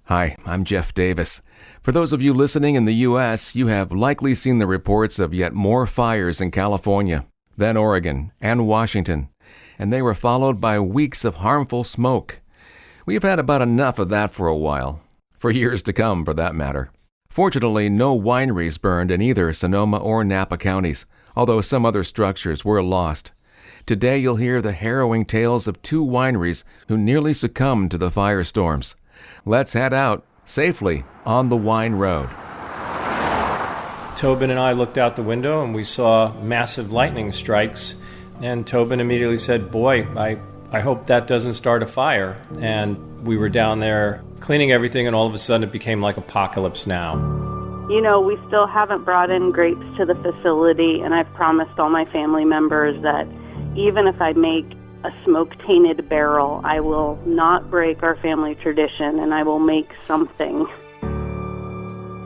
Hi, I'm Jeff Davis. For those of you listening in the U.S., you have likely seen the reports of yet more fires in California, then Oregon, and Washington, and they were followed by weeks of harmful smoke. We've had about enough of that for a while, for years to come for that matter. Fortunately, no wineries burned in either Sonoma or Napa counties, although some other structures were lost. Today you'll hear the harrowing tales of two wineries who nearly succumbed to the firestorms. Let's head out, safely, on the wine road. Tobin and I looked out the window and we saw massive lightning strikes. And Tobin immediately said, boy, I hope that doesn't start a fire. And we were down there cleaning everything, and all of a sudden it became like Apocalypse Now. You know, we still haven't brought in grapes to the facility, and I've promised all my family members that even if I make a smoke-tainted barrel, I will not break our family tradition, and I will make something.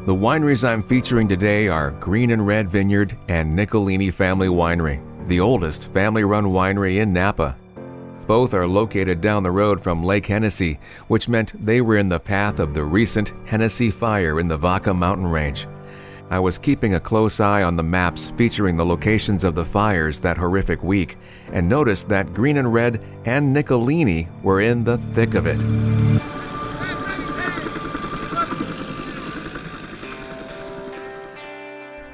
The wineries I'm featuring today are Green and Red Vineyard and Nichelini Family Winery, the oldest family-run winery in Napa. Both are located down the road from Lake Hennessey, which meant they were in the path of the recent Hennessey Fire in the Vaca mountain range. I was keeping a close eye on the maps featuring the locations of the fires that horrific week, and noticed that Green and Red and Nichelini were in the thick of it.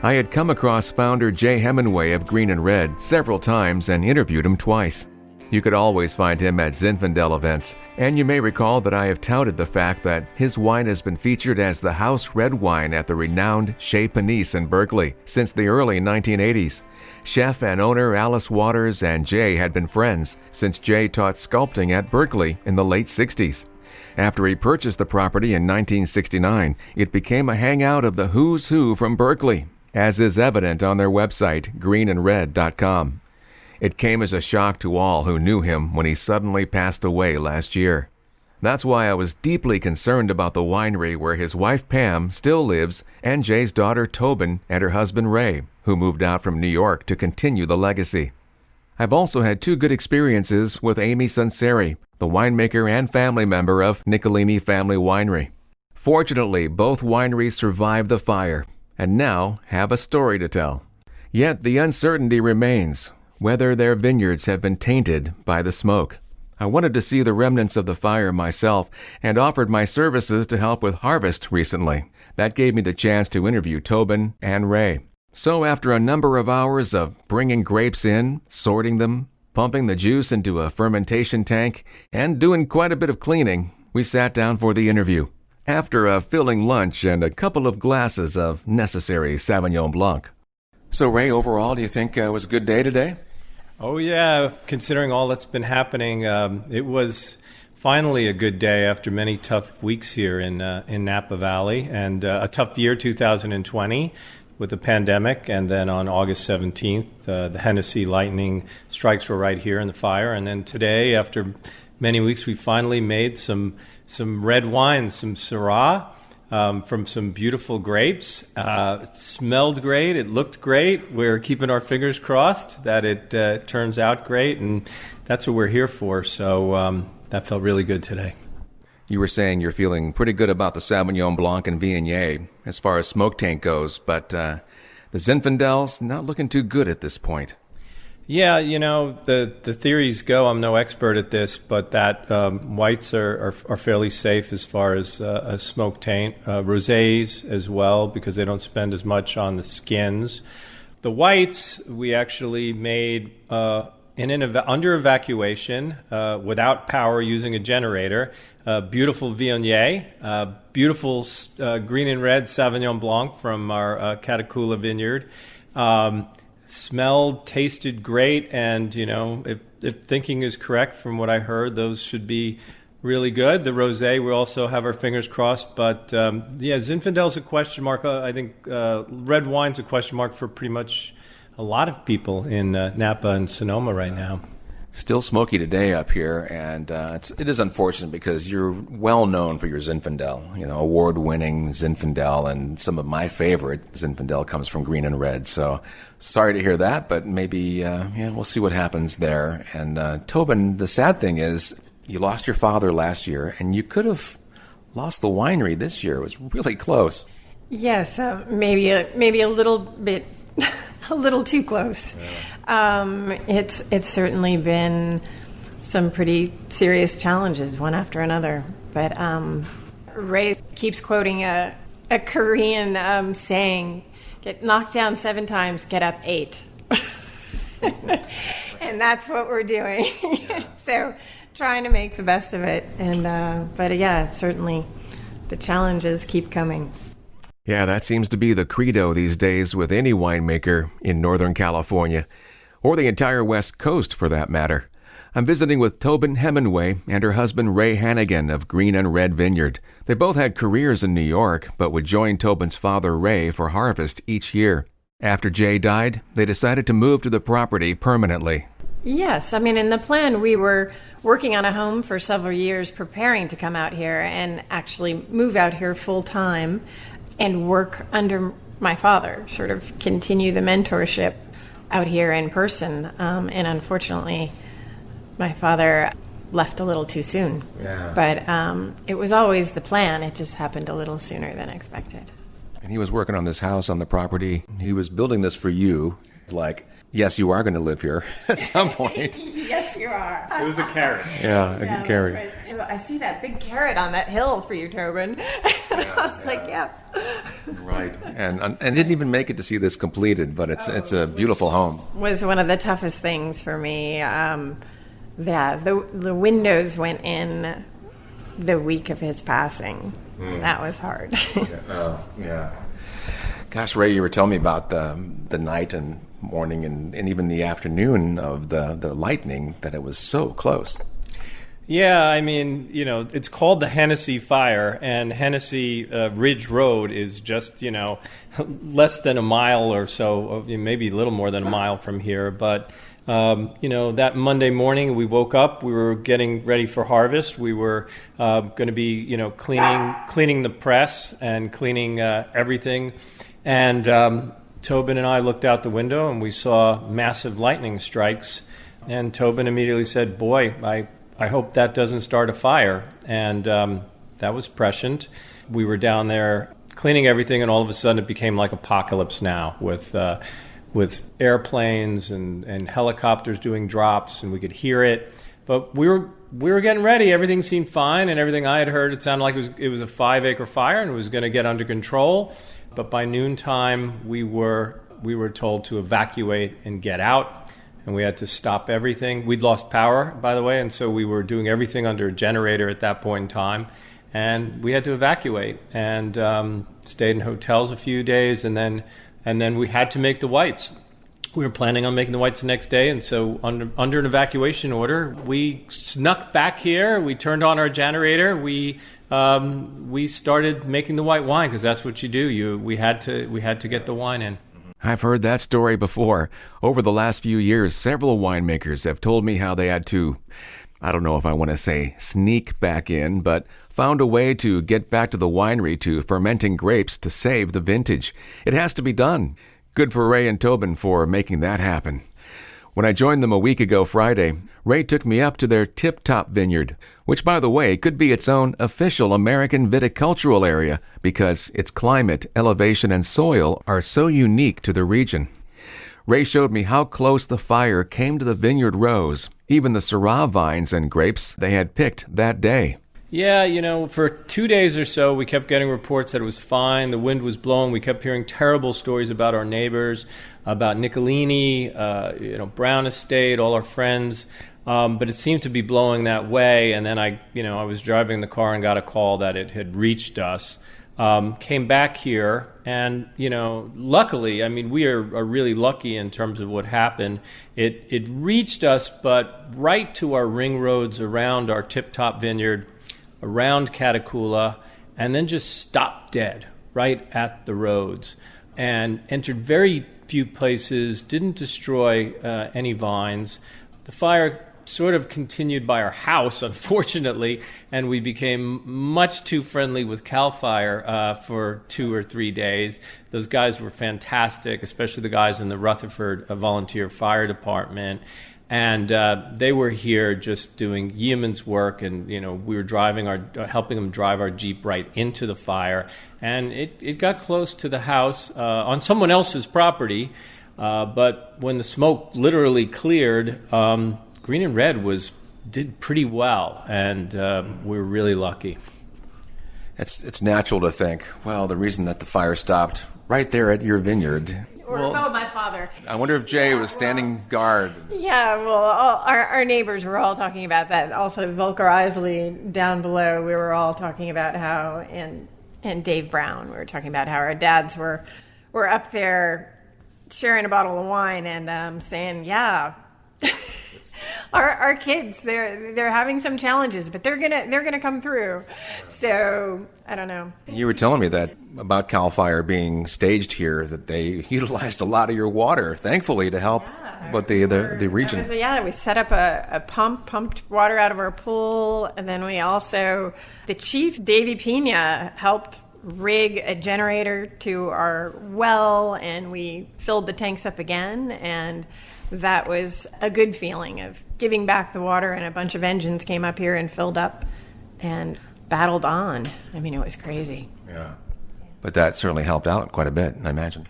I had come across founder Jay Hemingway of Green and Red several times and interviewed him twice. You could always find him at Zinfandel events, and you may recall that I have touted the fact that his wine has been featured as the house red wine at the renowned Chez Panisse in Berkeley since the early 1980s. Chef and owner Alice Waters and Jay had been friends since Jay taught sculpting at Berkeley in the late 60s. After he purchased the property in 1969, it became a hangout of the who's who from Berkeley, as is evident on their website, greenandred.com. It came as a shock to all who knew him when he suddenly passed away last year. That's why I was deeply concerned about the winery where his wife Pam still lives, and Jay's daughter Tobin and her husband Ray, who moved out from New York to continue the legacy. I've also had two good experiences with Amy Sunseri, the winemaker and family member of Nichelini Family Winery. Fortunately, both wineries survived the fire, and now have a story to tell. Yet the uncertainty remains whether their vineyards have been tainted by the smoke. I wanted to see the remnants of the fire myself and offered my services to help with harvest recently. That gave me the chance to interview Tobin and Ray. So after a number of hours of bringing grapes in, sorting them, pumping the juice into a fermentation tank, and doing quite a bit of cleaning, we sat down for the interview. After a filling lunch and a couple of glasses of necessary Sauvignon Blanc. So Ray, overall, do you think it was a good day today? Oh yeah, considering all that's been happening, it was finally a good day after many tough weeks here in Napa Valley, and a tough year 2020 with the pandemic, and then on August 17th, the Hennessey lightning strikes were right here in the fire, and then today, after many weeks, we finally made some red wine, some Syrah, from some beautiful grapes. It smelled great. It looked great. We're keeping our fingers crossed that it turns out great, and that's what we're here for. So that felt really good today. You were saying you're feeling pretty good about the Sauvignon Blanc and Viognier as far as smoke taint goes, but the Zinfandel's not looking too good at this point. Yeah, you know, the theories go, I'm no expert at this, but that whites are fairly safe as far as a smoke taint. Rosés as well, because they don't spend as much on the skins. The whites we actually made under evacuation, without power, using a generator. Beautiful Viognier, beautiful Green and Red Sauvignon Blanc from our Catacoula vineyard. Smelled, tasted great, and you know, if thinking is correct from what I heard, those should be really good. The rosé, we also have our fingers crossed, but yeah, Zinfandel's a question mark. I think red wine's a question mark for pretty much a lot of people in Napa and Sonoma right now. Still smoky today up here, and it is unfortunate because you're well known for your Zinfandel, you know, award-winning Zinfandel, and some of my favorite Zinfandel comes from Green and Red. So sorry to hear that, but maybe we'll see what happens there. And Tobin, the sad thing is you lost your father last year, and you could have lost the winery this year. It was really close. Yes, maybe a little bit, a little too close. Yeah. It's certainly been some pretty serious challenges, one after another. But Ray keeps quoting a Korean saying, "Get knocked down 7 times, get up 8." And that's what we're doing. Yeah. So trying to make the best of it. But yeah, certainly the challenges keep coming. Yeah, that seems to be the credo these days with any winemaker in Northern California, or the entire West Coast for that matter. I'm visiting with Tobin Hemingway and her husband Ray Hannigan of Green and Red Vineyard. They both had careers in New York, but would join Tobin's father Ray for harvest each year. After Jay died, they decided to move to the property permanently. Yes, I mean, in the plan, we were working on a home for several years, preparing to come out here and actually move out here full time and work under my father, sort of continue the mentorship out here in person. And unfortunately, my father left a little too soon. Yeah. But it was always the plan. It just happened a little sooner than expected. And he was working on this house on the property. He was building this for you, like, yes, you are going to live here at some point. Yes, you are. It was a carrot. Yeah, a carrot. Right. I see that big carrot on that hill for you, Tobin. I was like, yeah. Right. And didn't even make it to see this completed, but it's a beautiful home. Was one of the toughest things for me. The windows went in the week of his passing. That was hard. Yeah. Gosh, Ray, you were telling me about the night and morning and even the afternoon of the lightning, that it was so close. Yeah, I mean, it's called the Hennessey Fire, and Hennessey Ridge Road is just, less than a mile or so, maybe a little more than a mile from here. But, that Monday morning we woke up, we were getting ready for harvest. We were going to be, cleaning the press and cleaning everything. And Tobin and I looked out the window and we saw massive lightning strikes. And Tobin immediately said, "Boy, I hope that doesn't start a fire." And that was prescient. We were down there cleaning everything, and all of a sudden it became like Apocalypse Now with airplanes and helicopters doing drops, and we could hear it. But we were getting ready. Everything seemed fine, and everything I had heard, it sounded like it was a 5-acre fire and it was going to get under control. But by noontime, we were told to evacuate and get out. And we had to stop everything. We'd lost power, by the way, and so we were doing everything under a generator at that point in time. And we had to evacuate and stayed in hotels a few days, and then we had to make the whites. We were planning on making the whites the next day, and so under an evacuation order, we snuck back here. We turned on our generator. We started making the white wine because that's what you do. We had to get the wine in. I've heard that story before. Over the last few years, several winemakers have told me how they had to, I don't know if I want to say sneak back in, but found a way to get back to the winery to fermenting grapes to save the vintage. It has to be done. Good for Ray and Tobin for making that happen. When I joined them a week ago Friday, Ray took me up to their tip-top vineyard, which, by the way, could be its own official American viticultural area because its climate, elevation, and soil are so unique to the region. Ray showed me how close the fire came to the vineyard rows, even the Syrah vines and grapes they had picked that day. Yeah, for 2 days or so, we kept getting reports that it was fine. The wind was blowing. We kept hearing terrible stories about our neighbors, about Nichelini, Brown Estate, all our friends. But it seemed to be blowing that way. And then I was driving the car and got a call that it had reached us. Came back here, and luckily, I mean, we are really lucky in terms of what happened. It reached us, but right to our ring roads around our tip-top vineyard, around Catacoula, and then just stopped dead right at the roads, and entered very few places. Didn't destroy any vines. The fire sort of continued by our house, unfortunately, and we became much too friendly with CAL FIRE for 2 or 3 days. Those guys were fantastic, especially the guys in the Rutherford Volunteer Fire Department. And they were here just doing yeoman's work, and we were helping them drive our Jeep right into the fire, and it got close to the house on someone else's property. But when the smoke literally cleared, Green and Red did pretty well, and we were really lucky. It's natural to think, well, the reason that the fire stopped right there at your vineyard. My father. I wonder if Jay was standing guard. Yeah, well, our neighbors were all talking about that. Also, Volker Isley down below, we were all talking about how, and Dave Brown, we were talking about how our dads were up there sharing a bottle of wine and saying, yeah, our kids, they're having some challenges, but they're gonna come through. So I don't know. You were telling me that about Cal Fire being staged here, that they utilized a lot of your water, thankfully, to help with the region. We set up a pump, pumped water out of our pool, and then we also, the chief, Davey Pena, helped rig a generator to our well, and we filled the tanks up again, and that was a good feeling of giving back the water, and a bunch of engines came up here and filled up and battled on. I mean, it was crazy. Yeah. But that certainly helped out quite a bit, I imagine.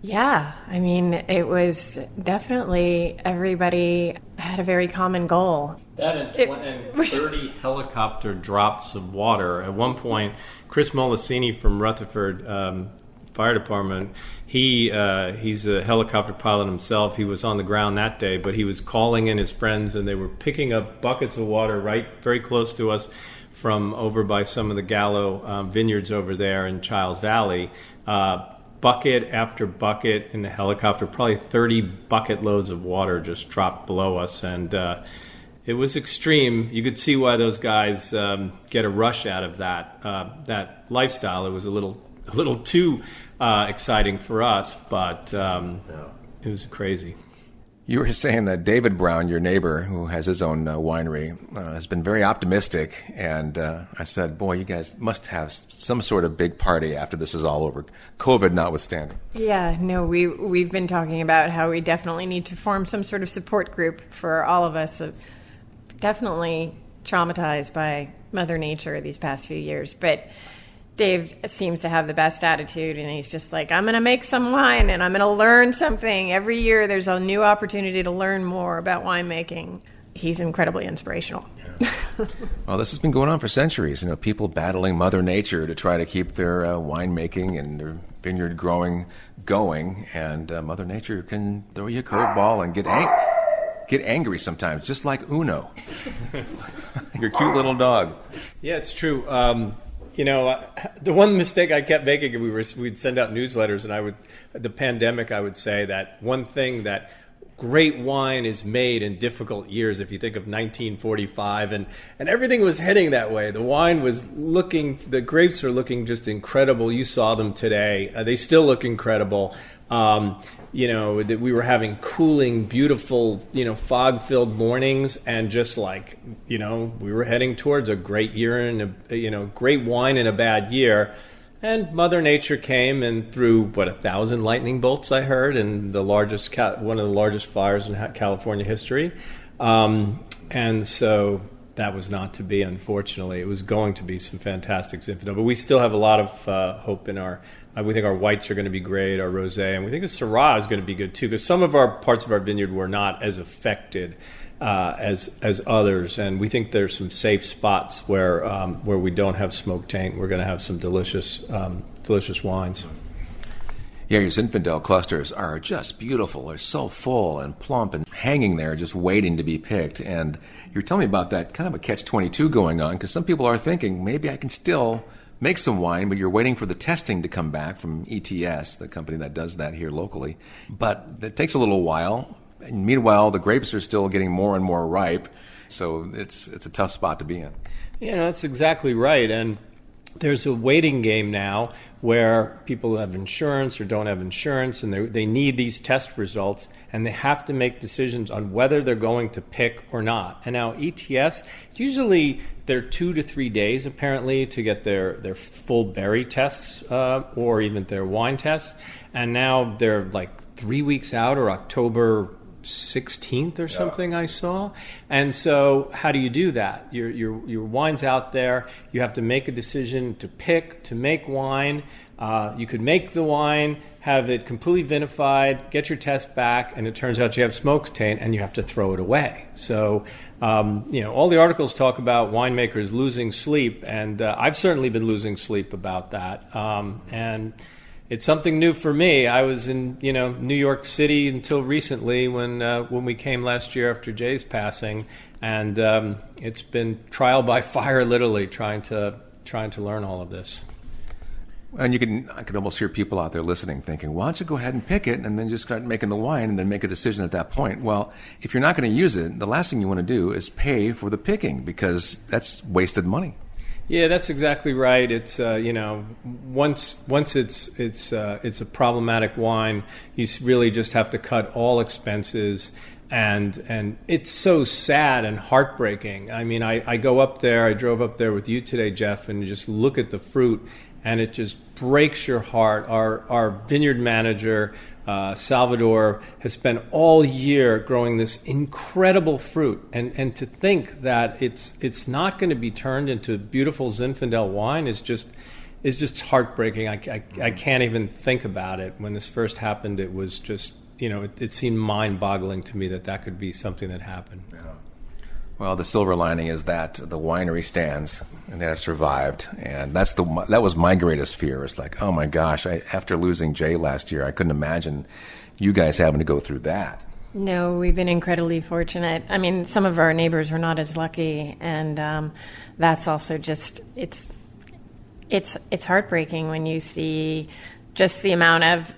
Yeah. I mean, it was definitely, everybody had a very common goal. That and 30 helicopter drops of water. At one point, Chris Molesini from Rutherford Fire Department, he's a helicopter pilot himself. He was on the ground that day, but he was calling in his friends, and they were picking up buckets of water right very close to us from over by some of the Gallo vineyards over there in Childs Valley. Bucket after bucket in the helicopter, probably 30 bucket loads of water just dropped below us, and it was extreme. You could see why those guys get a rush out of that lifestyle. It was a little too exciting for us, but it was crazy. You were saying that David Brown, your neighbor, who has his own winery, has been very optimistic, and I said, boy, you guys must have some sort of big party after this is all over, COVID notwithstanding. Yeah, no, we've been talking about how we definitely need to form some sort of support group for all of us. Definitely traumatized by Mother Nature these past few years, but Dave seems to have the best attitude, and he's just like, I'm going to make some wine, and I'm going to learn something. Every year there's a new opportunity to learn more about winemaking. He's incredibly inspirational. Yeah. Well, this has been going on for centuries. People battling Mother Nature to try to keep their winemaking and their vineyard growing going, and Mother Nature can throw you a curveball and get angry sometimes, just like Uno, your cute little dog. Yeah, it's true. The one mistake I kept making, we'd send out newsletters, and the pandemic, I would say that one thing that great wine is made in difficult years. If you think of 1945, and everything was heading that way. The grapes are looking just incredible. You saw them today. They still look incredible. That we were having cooling, beautiful, fog-filled mornings, and just like, we were heading towards a great year and great wine in a bad year. And Mother Nature came and threw 1,000 lightning bolts, I heard, and one of the largest fires in California history. And so that was not to be, unfortunately. It was going to be some fantastic Zinfandel, but we still have a lot of hope in we think our whites are going to be great, our rosé, and we think the Syrah is going to be good too, because some of our parts of our vineyard were not as affected as others, and we think there's some safe spots where we don't have smoke taint. We're going to have some delicious wines. Yeah, your Zinfandel clusters are just beautiful. They're so full and plump and hanging there, just waiting to be picked. And you're telling me about that kind of a catch-22 going on, because some people are thinking, maybe I can still make some wine, but you're waiting for the testing to come back from ETS, the company that does that here locally. But it takes a little while. And meanwhile, the grapes are still getting more and more ripe, so it's a tough spot to be in. Yeah, that's exactly right. And there's a waiting game now where people have insurance or don't have insurance, and they need these test results, and they have to make decisions on whether they're going to pick or not. And now ETS, it's usually they're 2 to 3 days apparently to get their full berry tests or even their wine tests, and now they're like 3 weeks out, or October 16th or something, I saw. And so how do you do that? Your wine's out there. You have to make a decision to make wine. You could make the wine, have it completely vinified, get your test back, and it turns out you have smoke taint, and you have to throw it away. So, all the articles talk about winemakers losing sleep, and I've certainly been losing sleep about that. And it's something new for me. I was in, New York City until recently when we came last year after Jay's passing, and it's been trial by fire, literally trying to learn all of this. And I could almost hear people out there listening thinking, why don't you go ahead and pick it and then just start making the wine and then make a decision at that point? Well, if you're not going to use it, the last thing you want to do is pay for the picking, because that's wasted money. Yeah, that's exactly right. It's once it's a problematic wine, you really just have to cut all expenses, and it's so sad and heartbreaking. I mean, I go up there. I drove up there with you today, Jeff, and you just look at the fruit, and it just breaks your heart. Our vineyard manager, Salvador, has spent all year growing this incredible fruit, and to think that it's not going to be turned into beautiful Zinfandel wine is just heartbreaking. I can't even think about it. When this first happened, it was just it seemed mind-boggling to me that could be something that happened. Yeah. Well, the silver lining is that the winery stands and it has survived, and that was my greatest fear. It's like, oh my gosh, after losing Jay last year, I couldn't imagine you guys having to go through that. No, we've been incredibly fortunate. I mean, some of our neighbors were not as lucky, and that's also just it's heartbreaking when you see just the amount of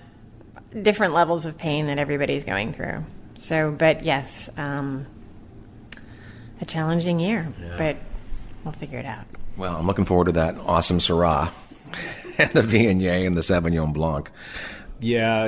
different levels of pain that everybody's going through. So, but yes. A challenging year, but we'll figure it out. Well, I'm looking forward to that awesome Syrah and the Viognier and the Sauvignon Blanc. Yeah,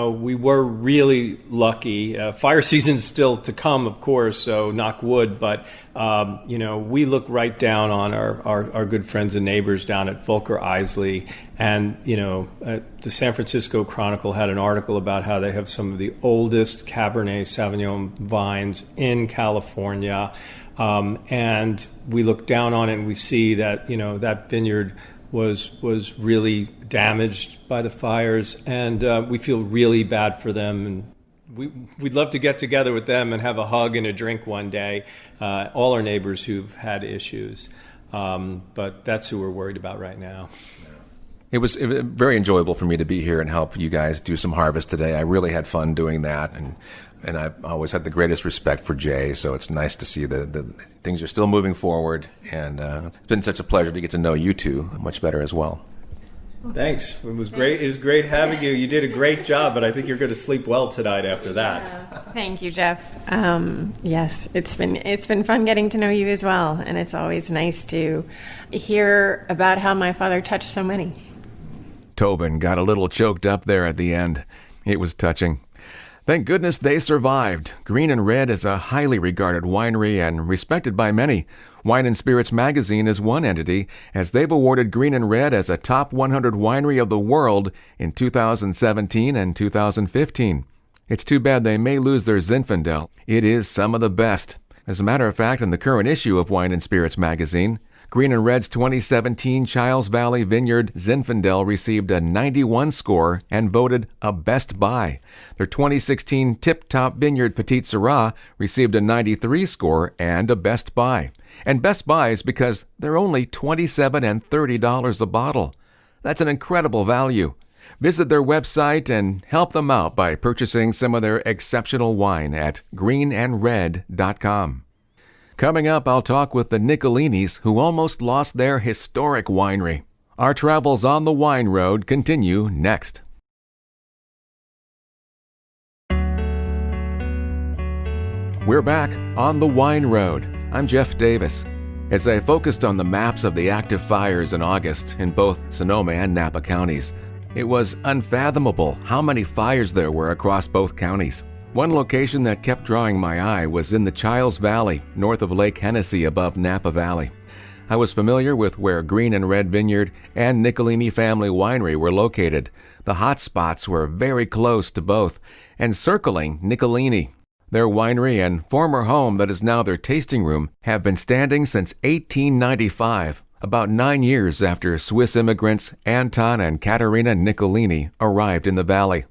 we were really lucky. Fire season's still to come, of course, so knock wood. But, we look right down on our good friends and neighbors down at Volker Isley. And, the San Francisco Chronicle had an article about how they have some of the oldest Cabernet Sauvignon vines in California. And we look down on it and we see that, that vineyard was really damaged by the fires, and we feel really bad for them, and we'd love to get together with them and have a hug and a drink one day, all our neighbors who've had issues, but that's who we're worried about right now. It was very enjoyable for me to be here and help you guys do some harvest today. I really had fun doing that, and I've always had the greatest respect for Jay, so it's nice to see the things are still moving forward, and it's been such a pleasure to get to know you two much better as well. Thanks. It was great. It was great having you. You did a great job, but I think you're going to sleep well tonight after that. Thank you, Jeff. Yes, it's been fun getting to know you as well, and it's always nice to hear about how my father touched so many. Tobin got a little choked up there at the end. It was touching. Thank goodness they survived. Green and Red is a highly regarded winery and respected by many. Wine and Spirits magazine is one entity, as they've awarded Green and Red as a top 100 winery of the world in 2017 and 2015. It's too bad they may lose their Zinfandel. It is some of the best. As a matter of fact, in the current issue of Wine and Spirits magazine, Green and Red's 2017 Chiles Valley Vineyard Zinfandel received a 91 score and voted a Best Buy. Their 2016 Tip Top Vineyard Petite Syrah received a 93 score and a Best Buy. And Best Buys because they're only $27 and $30 a bottle. That's an incredible value. Visit their website and help them out by purchasing some of their exceptional wine at greenandred.com. Coming up, I'll talk with the Nichelinis, who almost lost their historic winery. Our travels on the wine road continue next. We're back on the wine road. I'm Jeff Davis. As I focused on the maps of the active fires in August in both Sonoma and Napa counties, it was unfathomable how many fires there were across both counties. One location that kept drawing my eye was in the Chiles Valley, north of Lake Hennessey above Napa Valley. I was familiar with where Green and Red Vineyard and Nichelini Family Winery were located. The hot spots were very close to both, and circling Nichelini. Their winery and former home that is now their tasting room have been standing since 1895, about 9 years after Swiss immigrants Anton and Caterina Nichelini arrived in the valley.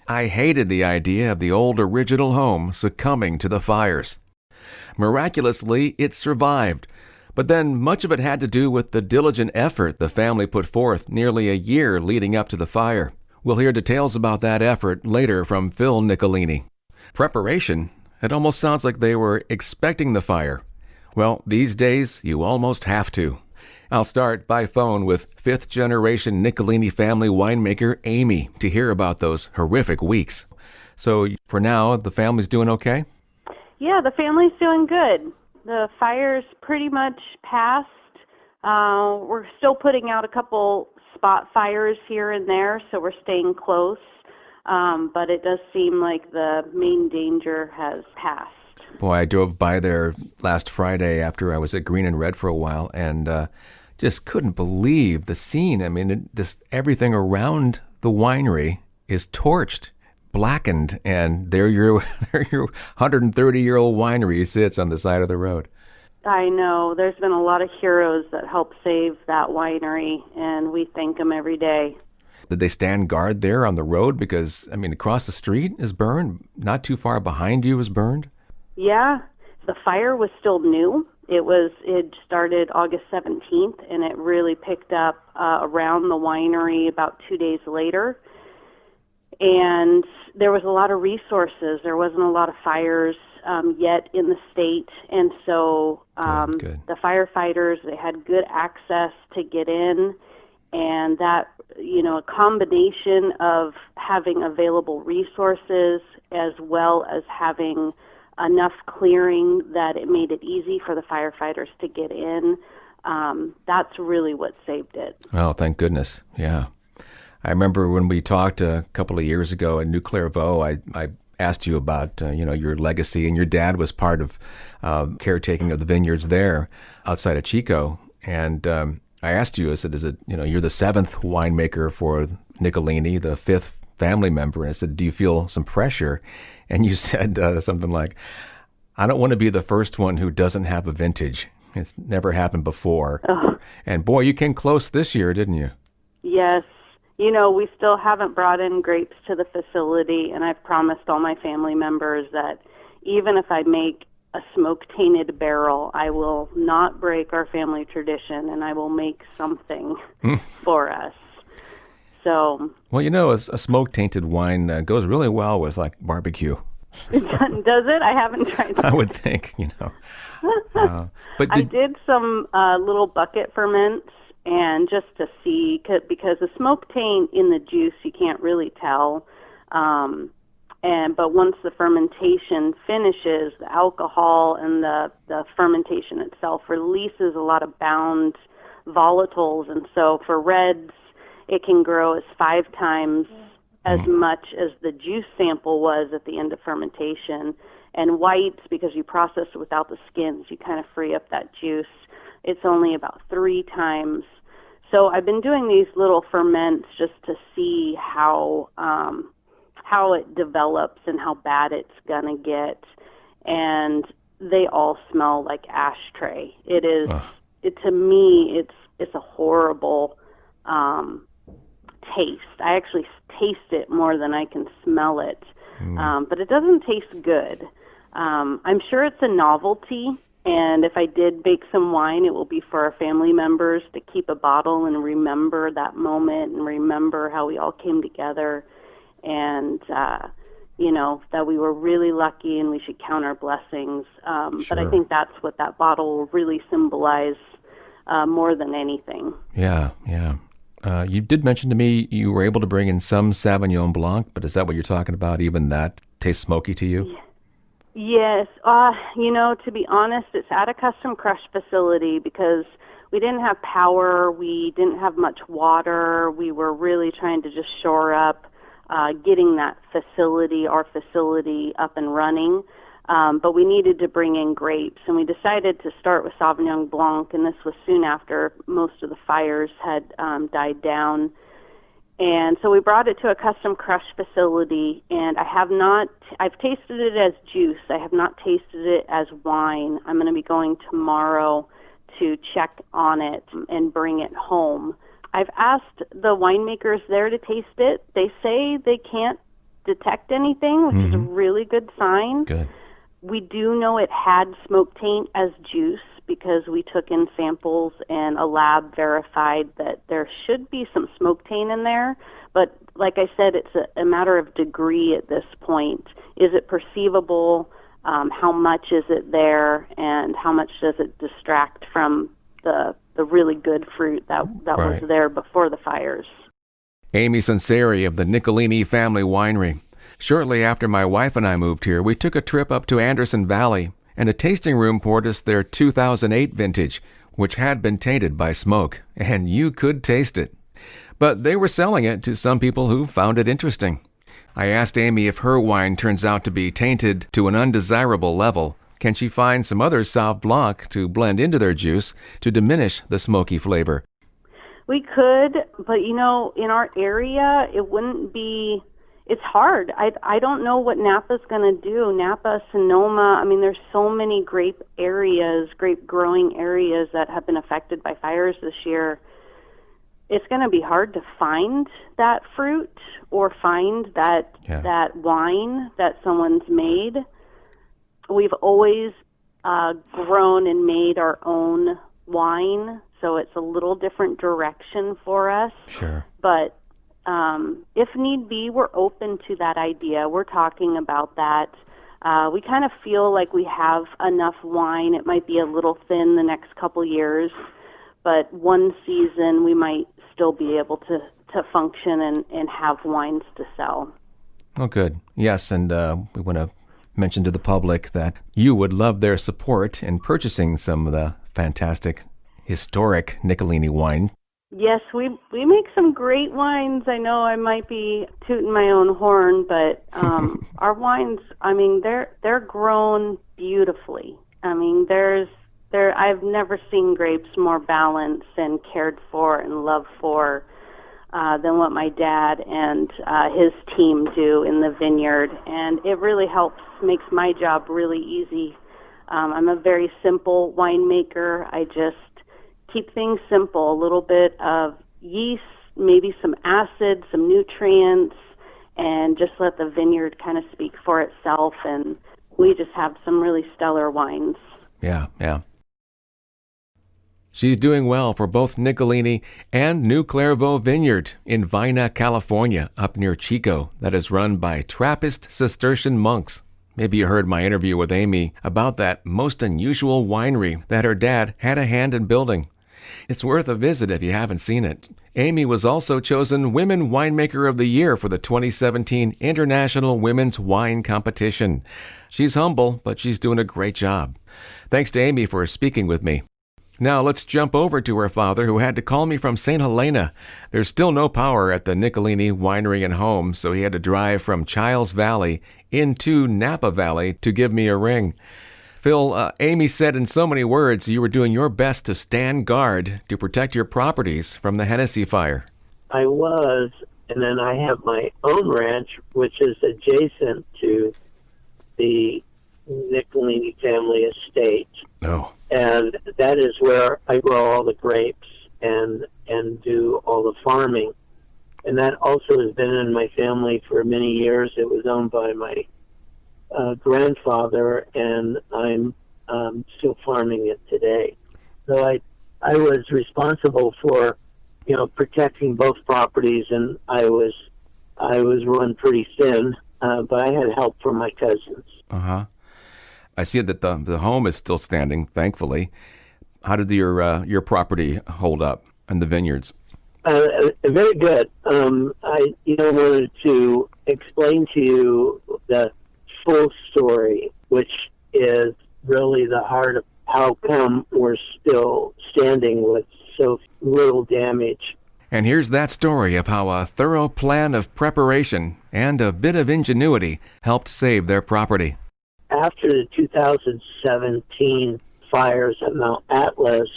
I hated the idea of the old original home succumbing to the fires. Miraculously, it survived, but then much of it had to do with the diligent effort the family put forth nearly a year leading up to the fire. We'll hear details about that effort later from Phil Nichelini. Preparation? It almost sounds like they were expecting the fire. Well, these days, you almost have to. I'll start by phone with fifth-generation Nichelini family winemaker Amy to hear about those horrific weeks. So for now, the family's doing okay? Yeah, the family's doing good. The fire's pretty much passed. We're still putting out a couple spot fires here and there, so we're staying close. But it does seem like the main danger has passed. Boy, I drove by there last Friday after I was at Green and Red for a while, and just couldn't believe the scene. I mean, everything around the winery is torched, blackened, and there your 130-year-old winery sits on the side of the road. I know. There's been a lot of heroes that helped save that winery, and we thank them every day. Did they stand guard there on the road? Because, I mean, across the street is burned. Not too far behind you is burned. Yeah. The fire was still new. It started August 17th, and it really picked up around the winery about 2 days later. And there was a lot of resources. There wasn't a lot of fires yet in the state. And so good. The firefighters, they had good access to get in. And that, a combination of having available resources as well as having enough clearing that it made it easy for the firefighters to get in, that's really what saved it. Oh, thank goodness. Yeah. I remember when we talked a couple of years ago in New Clairvaux, I asked you about, your legacy, and your dad was part of caretaking of the vineyards there outside of Chico. And I asked you, I said, is it, you're the seventh winemaker for Nichelini, the fifth family member. And I said, do you feel some pressure? And you said something like, I don't want to be the first one who doesn't have a vintage. It's never happened before. Ugh. And boy, you came close this year, didn't you? Yes. We still haven't brought in grapes to the facility, and I've promised all my family members that even if I make a smoke-tainted barrel, I will not break our family tradition, and I will make something for us. So, well, a smoke-tainted wine goes really well with, like, barbecue. Does it? I haven't tried that. I would think, But I did some little bucket ferments, and just to see, because the smoke taint in the juice, you can't really tell. But once the fermentation finishes, the alcohol and the fermentation itself releases a lot of bound volatiles. And so for reds, it can grow as 5 times as much as the juice sample was at the end of fermentation. And whites, because you process it without the skins, you kind of free up that juice. It's only about 3 times. So I've been doing these little ferments just to see how it develops and how bad it's gonna get. And they all smell like ashtray. It is. To me, it's a horrible taste. I actually taste it more than I can smell it. But it doesn't taste good. I'm sure it's a novelty, and if I did bake some wine, it will be for our family members to keep a bottle and remember that moment and remember how we all came together, and that we were really lucky and we should count our blessings. Sure. But I think that's what that bottle will really symbolize more than anything. Yeah. You did mention to me you were able to bring in some Sauvignon Blanc, but is that what you're talking about? Even that tastes smoky to you? Yes. To be honest, it's at a custom crush facility because we didn't have power. We didn't have much water. We were really trying to just shore up getting that our facility up and running. But we needed to bring in grapes, and we decided to start with Sauvignon Blanc, and this was soon after most of the fires had died down. And so we brought it to a custom crush facility, and I've tasted it as juice. I have not tasted it as wine. I'm going to be going tomorrow to check on it and bring it home. I've asked the winemakers there to taste it. They say they can't detect anything, which is a really good sign. Good. We do know it had smoke taint as juice because we took in samples and a lab verified that there should be some smoke taint in there. But like I said, it's a matter of degree at this point. Is it perceivable? How much is it there? And how much does it distract from the really good fruit that Right. was there before the fires? Amy Sunseri of the Nichelini family winery. Shortly after my wife and I moved here, we took a trip up to Anderson Valley, and a tasting room poured us their 2008 vintage, which had been tainted by smoke, and you could taste it. But they were selling it to some people who found it interesting. I asked Amy if her wine turns out to be tainted to an undesirable level, can she find some other Sauv Blanc to blend into their juice to diminish the smoky flavor? We could, but in our area, it wouldn't be. It's hard. I don't know what Napa's going to do. Napa, Sonoma, there's so many grape growing areas that have been affected by fires this year. It's going to be hard to find that fruit or find that wine that someone's made. We've always grown and made our own wine, so it's a little different direction for us. Sure. But if need be, we're open to that idea. We're talking about that. We kind of feel like we have enough wine. It might be a little thin the next couple years, but one season we might still be able to function and have wines to sell. Oh, good. Yes, and we want to mention to the public that you would love their support in purchasing some of the fantastic, historic Nichelini wine. Yes, we make some great wines. I know I might be tooting my own horn, but our wines, they're grown beautifully. I've never seen grapes more balanced and cared for and loved for than what my dad and his team do in the vineyard, and it really makes my job really easy. I'm a very simple winemaker. I just keep things simple, a little bit of yeast, maybe some acid, some nutrients, and just let the vineyard kind of speak for itself, and we just have some really stellar wines. Yeah. She's doing well for both Nichelini and New Clairvaux Vineyard in Vina, California, up near Chico, that is run by Trappist Cistercian monks. Maybe you heard my interview with Amy about that most unusual winery that her dad had a hand in building. It's worth a visit if you haven't seen it. Amy was also chosen Women Winemaker of the Year for the 2017 International Women's Wine Competition. She's humble, but she's doing a great job. Thanks to Amy for speaking with me. Now let's jump over to her father, who had to call me from St. Helena. There's still no power at the Nichelini Winery and Home, so he had to drive from Chiles Valley into Napa Valley to give me a ring. Phil, Amy said in so many words you were doing your best to stand guard to protect your properties from the Hennessey Fire. I was, and then I have my own ranch, which is adjacent to the Nichelini family estate. Oh. And that is where I grow all the grapes and do all the farming. And that also has been in my family for many years. It was owned by my grandfather, and I'm still farming it today. So I was responsible for, protecting both properties, and I was run pretty thin, but I had help from my cousins. Uh-huh. I see that the home is still standing, thankfully. How did your property hold up and the vineyards? Very good. I wanted to explain to you the full story, which is really the heart of how come we're still standing with so little damage. And here's that story of how a thorough plan of preparation and a bit of ingenuity helped save their property. After the 2017 fires at Mount Atlas,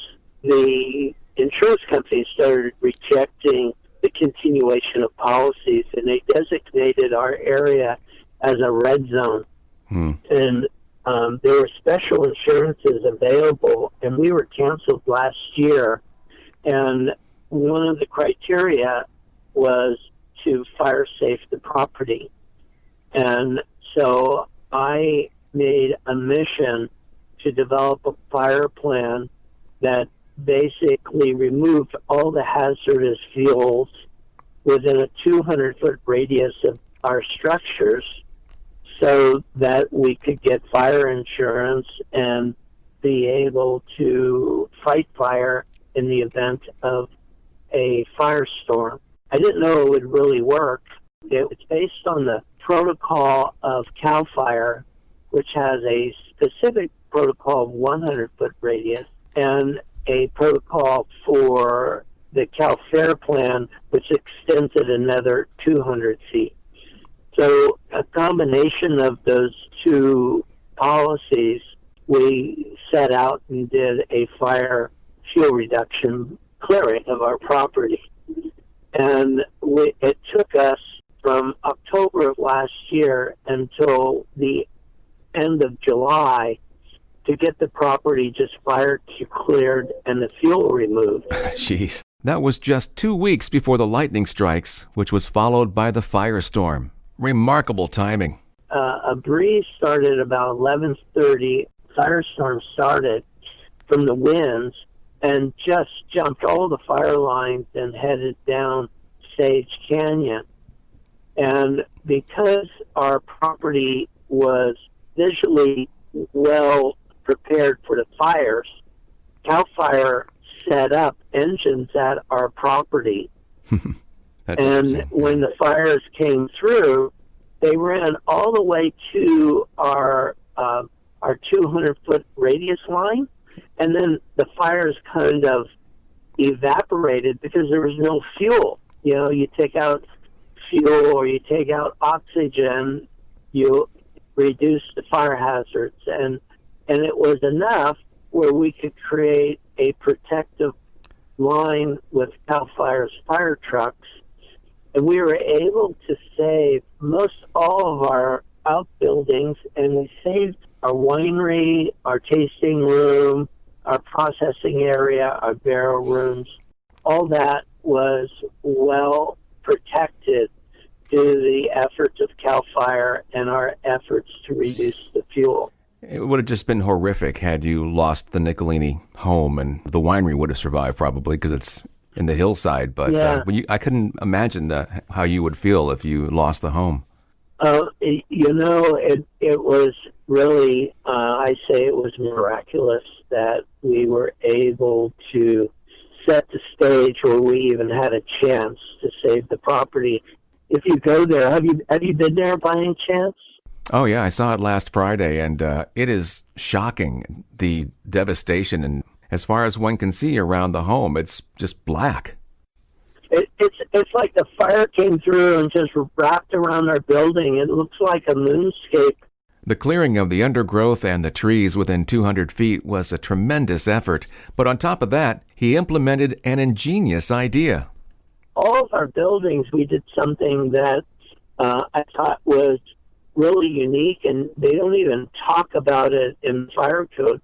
the insurance companies started rejecting the continuation evaluation of policies, and they designated our area as a red zone. And there were special insurances available, and we were canceled last year. And one of the criteria was to fire safe the property. And so I made a mission to develop a fire plan that basically removed all the hazardous fuels within a 200-foot radius of our structures so that we could get fire insurance and be able to fight fire in the event of a firestorm. I didn't know it would really work. It was based on the protocol of CAL FIRE, which has a specific protocol of 100-foot radius, and a protocol for the CAL FAIR plan, which extends it another 200 feet. So a combination of those two policies, we set out and did a fire fuel reduction clearing of our property. And it took us from October of last year until the end of July to get the property just fire cleared and the fuel removed. Jeez. That was just 2 weeks before the lightning strikes, which was followed by the firestorm. Remarkable timing. A breeze started about 11:30. Firestorm started from the winds and just jumped all the fire lines and headed down Sage Canyon. And because our property was visually well prepared for the fires, CAL FIRE set up engines at our property. And when the fires came through, they ran all the way to our 200-foot radius line, and then the fires kind of evaporated because there was no fuel. You know, you take out fuel or you take out oxygen, you reduce the fire hazards, and it was enough where we could create a protective line with CAL FIRE's fire trucks, and we were able to save most all of our outbuildings, and we saved our winery, our tasting room, our processing area, our barrel rooms. All that was well protected due to the efforts of CAL FIRE and our efforts to reduce the fuel. It would have just been horrific had you lost the Nichelini home, and the winery would have survived probably because it's in the hillside. But yeah. I couldn't imagine how you would feel if you lost the home. It was really, I say it was miraculous that we were able to set the stage where we even had a chance to save the property. If you go there, have you been there by any chance? Oh, yeah, I saw it last Friday, and it is shocking, the devastation. And as far as one can see around the home, it's just black. It's like the fire came through and just wrapped around our building. It looks like a moonscape. The clearing of the undergrowth and the trees within 200 feet was a tremendous effort. But on top of that, he implemented an ingenious idea. All of our buildings, we did something that I thought was really unique, and they don't even talk about it in fire code.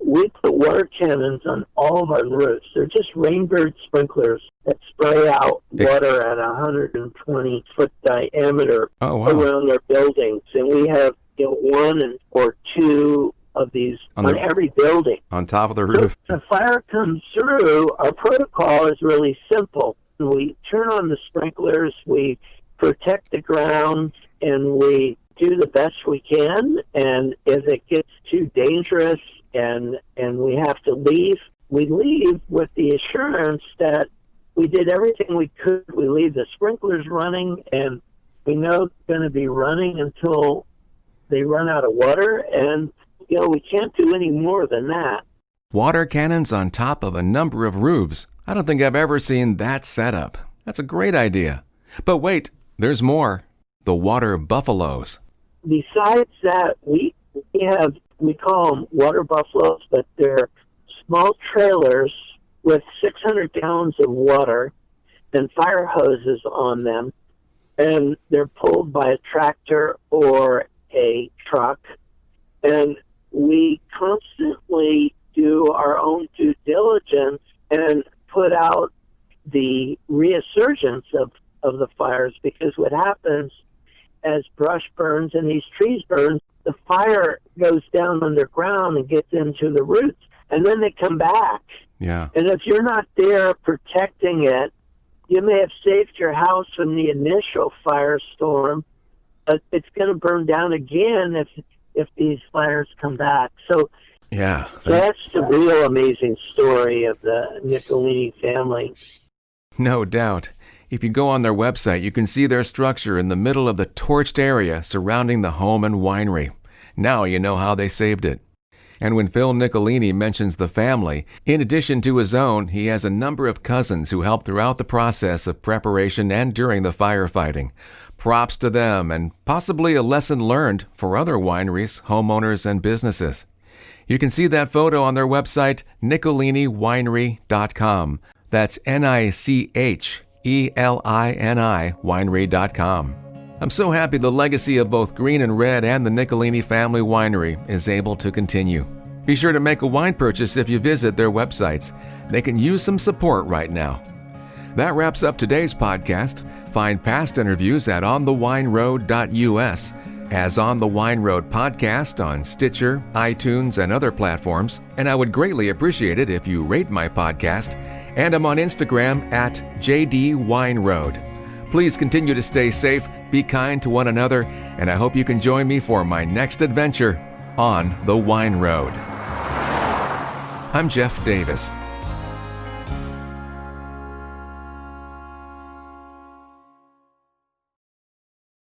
We put water cannons on all of our roofs. They're just rainbird sprinklers that spray out water at 120-foot diameter around our buildings. And we have one or two of these on every building. On top of the roof. So if the fire comes through, our protocol is really simple. We turn on the sprinklers, we protect the ground, and we do the best we can. And if it gets too dangerous and we have to leave, we leave with the assurance that we did everything we could. We leave the sprinklers running, and we know it's going to be running until they run out of water, and we can't do any more than that. Water cannons on top of a number of roofs. I don't think I've ever seen that setup. That's a great idea. But wait, there's more. The water buffaloes. Besides that, we call them water buffaloes, but they're small trailers with 600 gallons of water, and fire hoses on them, and they're pulled by a tractor or a truck. And we constantly do our own due diligence and put out the resurgence of the fires, because what happens as brush burns and these trees burn, the fire goes down underground and gets into the roots, and then they come back. Yeah. And if you're not there protecting it, you may have saved your house from the initial firestorm, but it's going to burn down again if these fires come back. So yeah, that's the real amazing story of the Nichelini family. No doubt. If you go on their website, you can see their structure in the middle of the torched area surrounding the home and winery. Now you know how they saved it. And when Phil Nichelini mentions the family, in addition to his own, he has a number of cousins who helped throughout the process of preparation and during the firefighting. Props to them, and possibly a lesson learned for other wineries, homeowners, and businesses. You can see that photo on their website, nicheliniwinery.com. That's NICHELINI winery.com. I'm so happy the legacy of both Green and Red and the Nichelini family winery is able to continue. Be sure to make a wine purchase if you visit their websites. They can use some support right now. That wraps up today's podcast. Find past interviews at onthewineroad.us, as On the Wine Road podcast on Stitcher, iTunes, and other platforms. And I would greatly appreciate it if you rate my podcast. And I'm on Instagram at JDWineRoad. Please continue to stay safe, be kind to one another, and I hope you can join me for my next adventure on the Wine Road. I'm Jeff Davis.